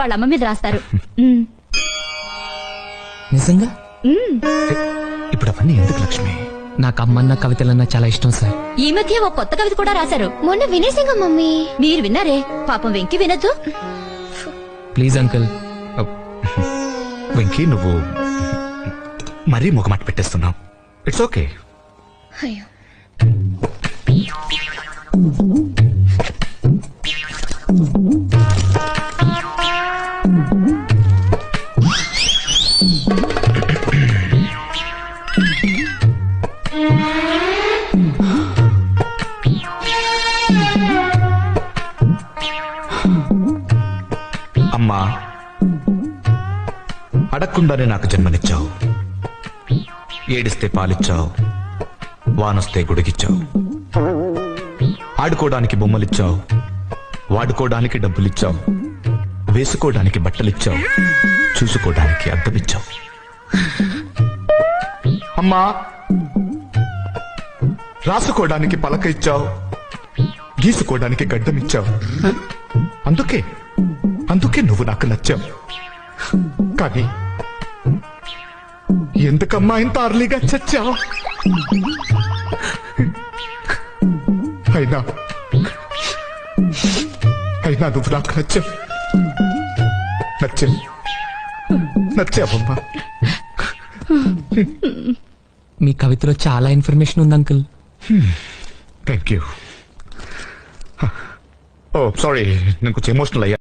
వాళ్ళ అమ్మ మీద రాస్తారు. నిజంగా ఇప్పుడు అవన్నీ ఎందుకు లక్ష్మి? నాకు అమ్మన్న కవితలన్నా చాలా ఇష్టం సార్. ఈ మధ్య ఓ కొత్త కవిత కూడా రాశారు. మొన్న వినేసింగా మమ్మీ. మీరు విన్నారే? పాపం వెంకి వినొద్దు. Please uncle. వెంకీ, నువ్వు మరీ ముఖమాట పెట్టేస్తున్నావు. It's okay. అయ్యో అమ్మా, అడగకుండానే నాకు జన్మనిచ్చావు. ఏడిస్తే పాలిచ్చావు, వానొస్తే గుడిగిచ్చావు. ఆడుకోవడానికి బొమ్మలిచ్చావు, వాడుకోవడానికి డబ్బులిచ్చావు, వేసుకోవడానికి బట్టలిచ్చావు, చూసుకోవడానికి అద్దమిచ్చావు. అమ్మా, రాసుకోవడానికి పలక ఇచ్చావు, గీసుకోవడానికి గడ్డమిచ్చావు. అందుకే నువ్వు నాకు నచ్చావు. కానీ ఎందుకమ్మా ఇంత అర్లీగా చచ్చావు? అయినా నువ్వు నాకు నచ్చావమ్మా. మీ కవితలో చాలా ఇన్ఫర్మేషన్ ఉంది uncle. Thank you. Oh sorry, నేను కొంచెం ఎమోషనల్ అయ్యా.